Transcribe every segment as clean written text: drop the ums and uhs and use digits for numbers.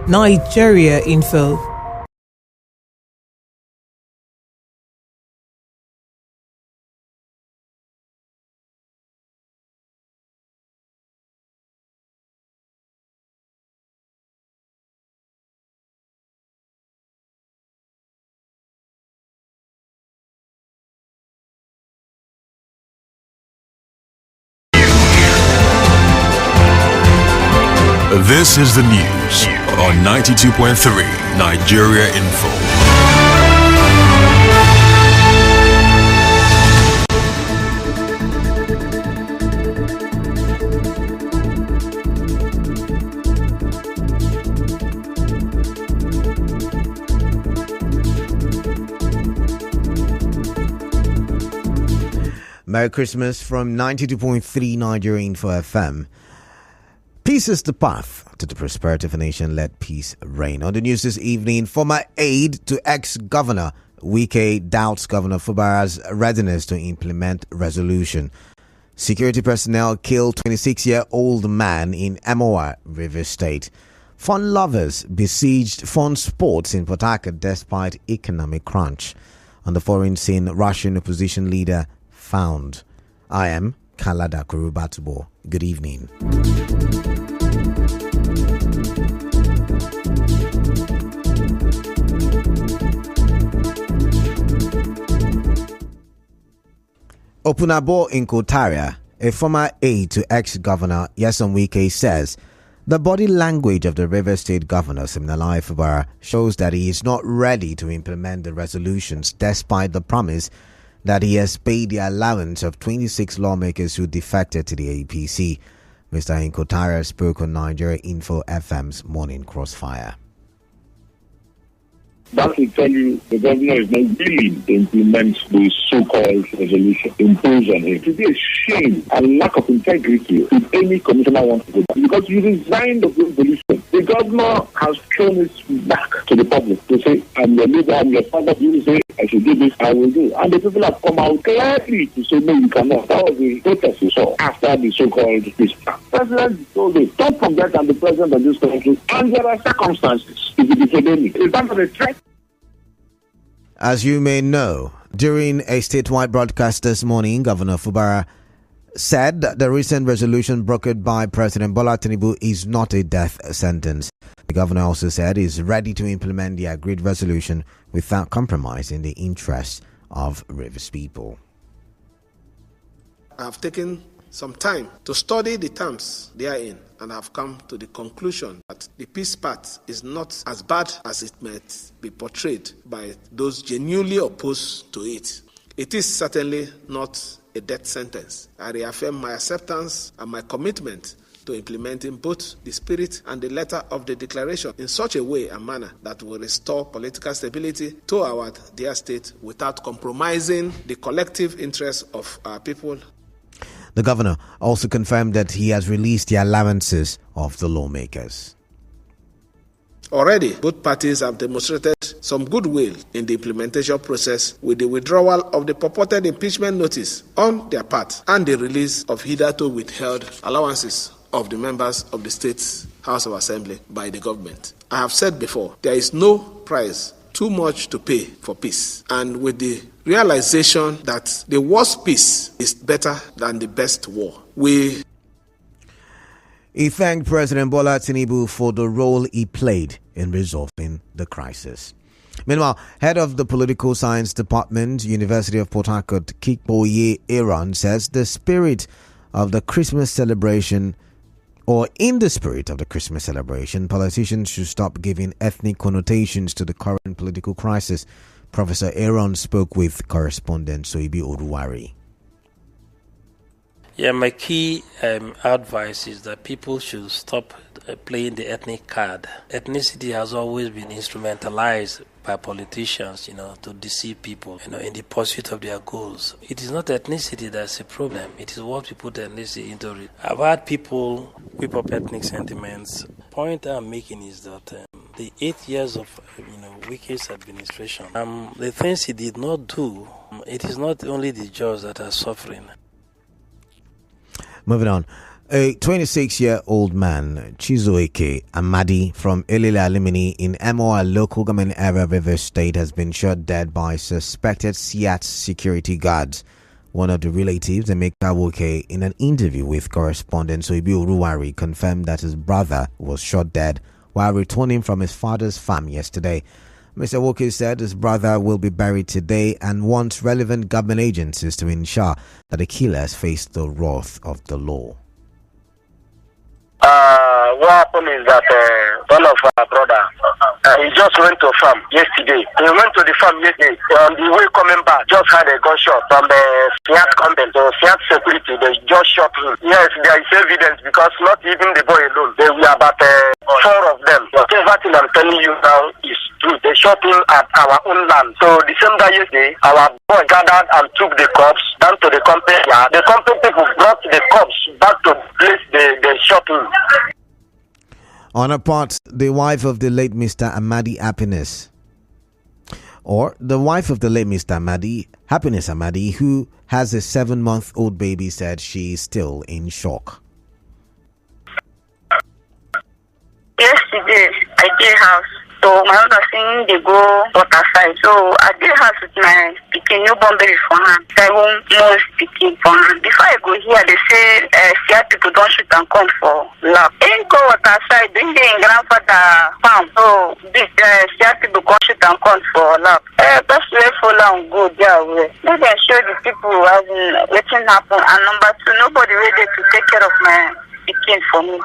Nigeria Info. This is the news on 92.3 Nigeria Info. Merry Christmas from 92.3 Nigeria Info FM. Peace is the path to the prosperity of a nation. Let peace reign. On the news this evening, former aide to ex-governor Wike doubts Governor Fubara's readiness to implement resolution. Security personnel killed 26-year-old man in Emoa, Rivers State. Fun lovers besieged fun sports in Port Harcourt despite economic crunch. On the foreign scene, Russian opposition leader found. I am Kalada Kurubatubo. Good evening. Opunabo in Kotaria, a former aide to ex-governor Nyesom Wike, says the body language of the River State Governor Siminalayi Fubara shows that he is not ready to implement the resolutions despite the promise that he has paid the allowance of 26 lawmakers who defected to the APC. Mr. Inkotaria spoke on Nigeria Info FM's Morning Crossfire. That will tell you the governor is not willing to implement the so-called resolution imposed on him. It would be a shame and lack of integrity if any commissioner wants to go back. Because you resigned the resolution. The governor has thrown his back to the public to say, I'm your leader, I'm your father. You say, I should do this, I will do. And the people have come out clearly to say, no, you cannot. That was the protest you saw after the so-called peace plan. President told us, don't forget I'm the president of this country, and there are circumstances. If it is academic, it's not a threat. As you may know, during a statewide broadcast this morning, Governor Fubara said that the recent resolution brokered by President Bola Tinubu is not a death sentence. The governor also said he is ready to implement the agreed resolution without compromising the interests of Rivers people. I have taken some time to study the terms therein and have come to the conclusion that the peace path is not as bad as it might be portrayed by those genuinely opposed to it. It is certainly not a death sentence. I reaffirm my acceptance and my commitment to implementing both the spirit and the letter of the declaration in such a way and manner that will restore political stability to our dear state without compromising the collective interests of our people. The governor also confirmed that he has released the allowances of the lawmakers. Already, both parties have demonstrated some goodwill in the implementation process with the withdrawal of the purported impeachment notice on their part and the release of hitherto withheld allowances of the members of the State's House of Assembly by the government. I have said before, there is no price too much to pay for peace. And with the realization that the worst peace is better than the best war, He thanked President Bola Tinubu for the role he played in resolving the crisis. Meanwhile, head of the Political Science Department, University of Port Harcourt, Kikboye Aaron, says the spirit of the Christmas celebration, or in the spirit of the Christmas celebration, politicians should stop giving ethnic connotations to the current political crisis. Professor Aaron spoke with correspondent Soibi Oduwari. Yeah, my key advice is that people should stop playing the ethnic card. Ethnicity has always been instrumentalized by politicians, to deceive people, in the pursuit of their goals. It is not ethnicity that's a problem. It is what we put ethnicity into it. I've had people whip up ethnic sentiments. The point I'm making is that the 8 years of, Wike's administration, the things he did not do, it is not only the Jews that are suffering. Moving on. A 26-year-old man, Chizoeke Amadi from Elile Alimini in MOA local government area of Rivers State, has been shot dead by suspected SIAT security guards. One of the relatives, Emeka Woke, in an interview with correspondent Soibi Uruwari, confirmed that his brother was shot dead while returning from his father's farm yesterday. Mr. Woke said his brother will be buried today and wants relevant government agencies to ensure that the killers face the wrath of the law. What happened is that one of our brother, he just went to a farm yesterday. He went to the farm yesterday. On the way coming back, just had a gunshot from the Fiat company. The Fiat security, they just shot him. Yes, there is evidence because not even the boy alone. There were about 4 of them. Whatever thing I'm telling you now is true. They shot him at our own land. So December yesterday, our boy gathered and took the corpse down to the company. The company people brought the corpse back to the place they shot him. On her part, the wife of the late Mr. Amadi Happiness, Happiness Amadi, who has a 7-month-old baby, said she is still in shock. Yesterday, I did house. So my husband saying they go water side. So I did house with my picking newborn baby for her. 7 months picking for her. Before I go here, they say CR people don't shoot and come for lab. Ain't go water side. Then they grandfather farm. So this CR people go shoot and come for lab. That's where for long go their way. Then they show the people as waiting happen. And number 2, nobody ready to take care of my picking for me.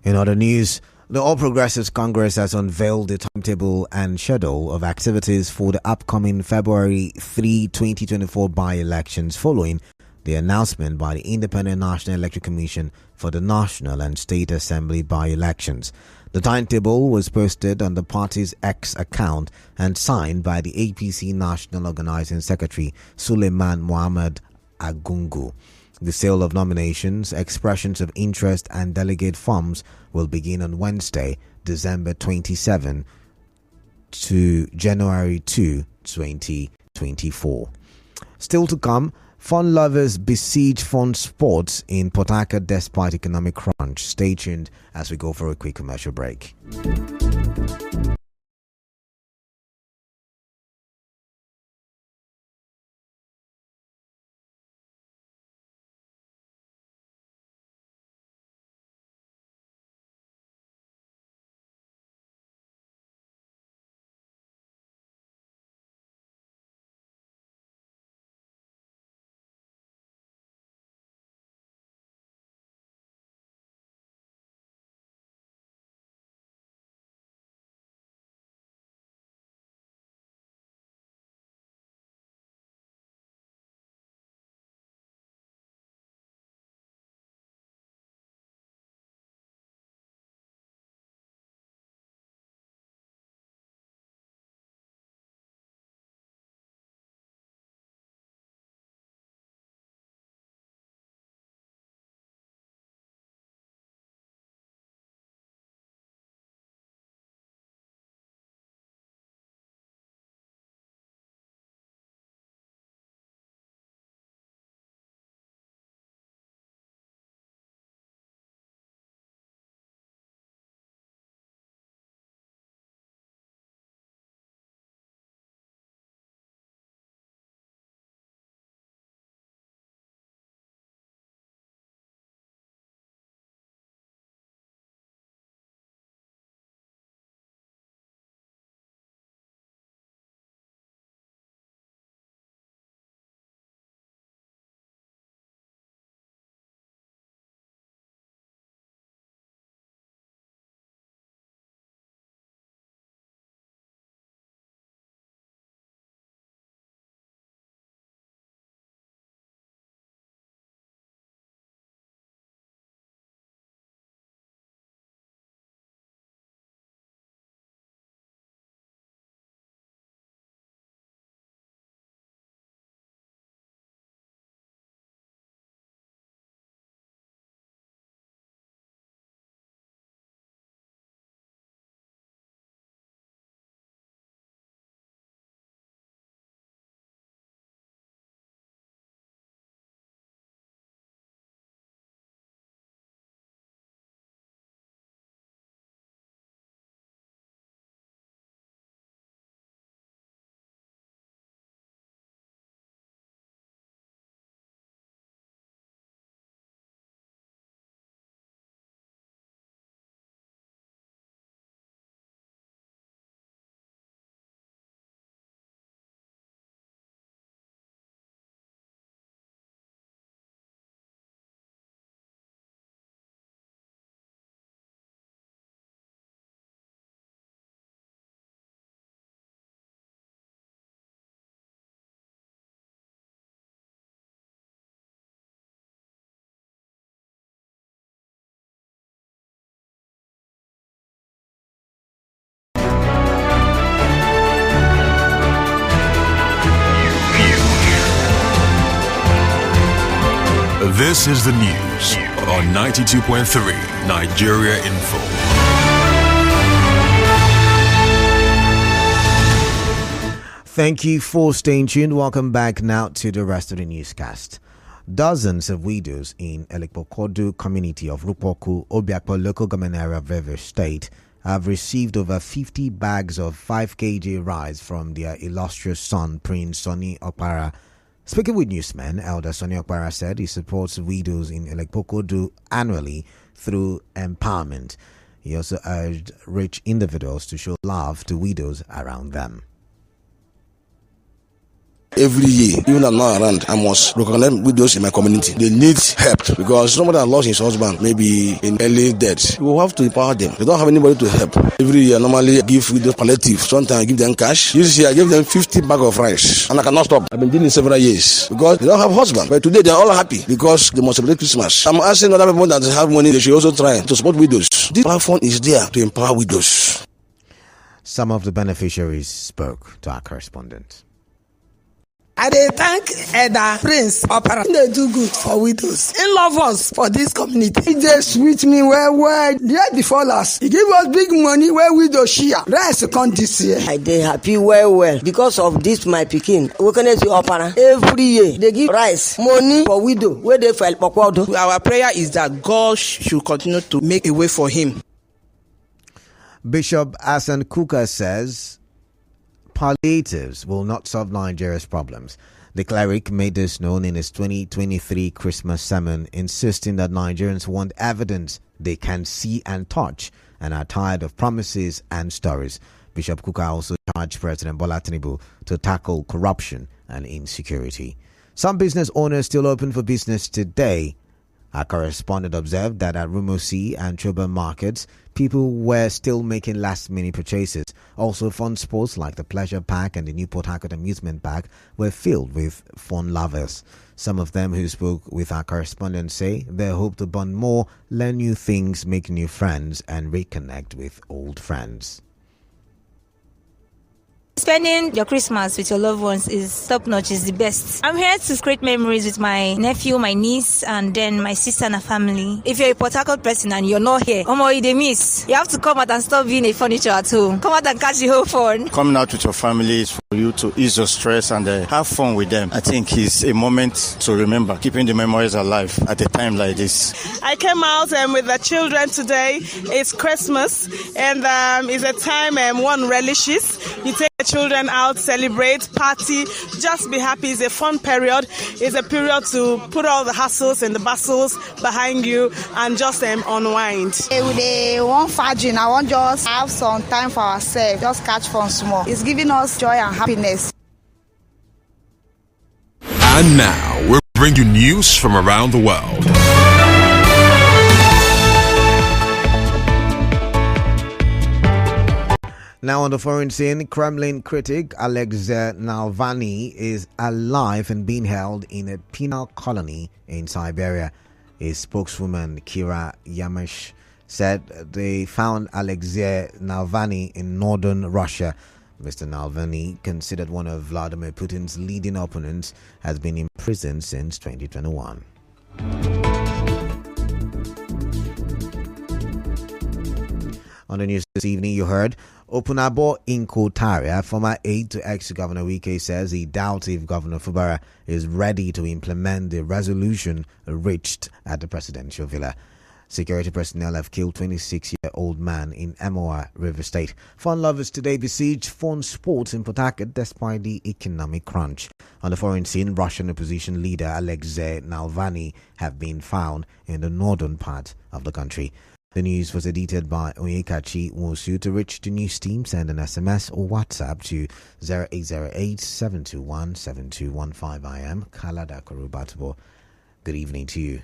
In other news, the All Progressives Congress has unveiled the timetable and schedule of activities for the upcoming February 3, 2024 by-elections following the announcement by the Independent National Electoral Commission for the National and State Assembly by-elections. The timetable was posted on the party's X account and signed by the APC National Organizing Secretary Suleiman Mohammed Agungu. The sale of nominations, expressions of interest and delegate forms will begin on Wednesday, December 27 to January 2, 2024. Still to come, fun lovers besiege fun sports in Port Harcourt despite economic crunch. Stay tuned as we go for a quick commercial break. This is the news on 92.3 Nigeria Info. Thank you for staying tuned. Welcome back now to the rest of the newscast. Dozens of widows in Elekpokodu community of Rupoku, Obiakpo local government area of River State have received over 50 bags of 5 kg rice from their illustrious son, Prince Sonny Okpara. Speaking with newsmen, Elder Sonny Okpara said he supports widows in Elekpokodu annually through empowerment. He also urged rich individuals to show love to widows around them. Every year, even I'm not around, I must recognize widows in my community. They need help because somebody that lost his husband, maybe in early death, we will have to empower them. They don't have anybody to help. Every year, I normally give widows palliative. Sometimes I give them cash. This year, I give them 50 bags of rice. And I cannot stop. I've been doing it several years because they don't have husband. But today, they are all happy because they must celebrate Christmas. I'm asking other people that have money, they should also try to support widows. This platform is there to empower widows. Some of the beneficiaries spoke to our correspondent. I dey thank Elder Prince Opera. They do good for widows. He love us for this community. He just sweet me well. The year before last, he give us big money where widow share. Rice come this year. I dey happy well because of this my pikin. We can see Opera every year. They give rice, money for widow where they file Pokwodo. Our prayer is that God should continue to make a way for him. Bishop Asan Kuka says palliatives will not solve Nigeria's problems. The cleric made this known in his 2023 Christmas sermon, insisting that Nigerians want evidence they can see and touch and are tired of promises and stories. Bishop Kuka also charged President Bola Tinubu to tackle corruption and insecurity. Some business owners still open for business today. Our correspondent observed that at Rumosi and Choba markets, people were still making last-minute purchases. Also, fun sports like the Pleasure Park and the new Port Harcourt Amusement Park were filled with fun lovers. Some of them who spoke with our correspondent say they hope to bond more, learn new things, make new friends, and reconnect with old friends. Spending your Christmas with your loved ones is top notch, is the best. I'm here to create memories with my nephew, my niece, and then my sister and her family. If you're a Port Harcourt person and you're not here, they miss. You have to come out and stop being a furniture at home. Come out and catch the whole fun. Coming out with your family is for you to ease your stress and have fun with them. I think it's a moment to remember, keeping the memories alive at a time like this. I came out with the children today. It's Christmas and it's a time one relishes. You take the children out, celebrate, party, just be happy. It's a fun period. It's a period to put all the hassles and the bustles behind you and just unwind. With the one virgin, I want just have some time for ourselves, just catch fun small. It's giving us joy and happiness. And now we'll bring you news from around the world. Now on the foreign scene, Kremlin critic Alexei Navalny is alive and being held in a penal colony in Siberia. His spokeswoman Kira Yarmysh said they found Alexei Navalny in northern Russia. Mr. Navalny, considered one of Vladimir Putin's leading opponents, has been in prison since 2021. On the news this evening, you heard Opunabo Inko-Taria, former aide to ex-Governor Wike, says he doubts if Governor Fubara is ready to implement the resolution reached at the presidential villa. Security personnel have killed 26-year-old man in Emoa, River State. Fun lovers today besieged fun sports in Port Harcourt despite the economic crunch. On the foreign scene, Russian opposition leader Alexei Navalny have been found in the northern part of the country. The news was edited by Onyekachi Wosu. To reach the news team, send an SMS or WhatsApp to 0808-721-7215. I am Kalada Korubatubo. Good evening to you.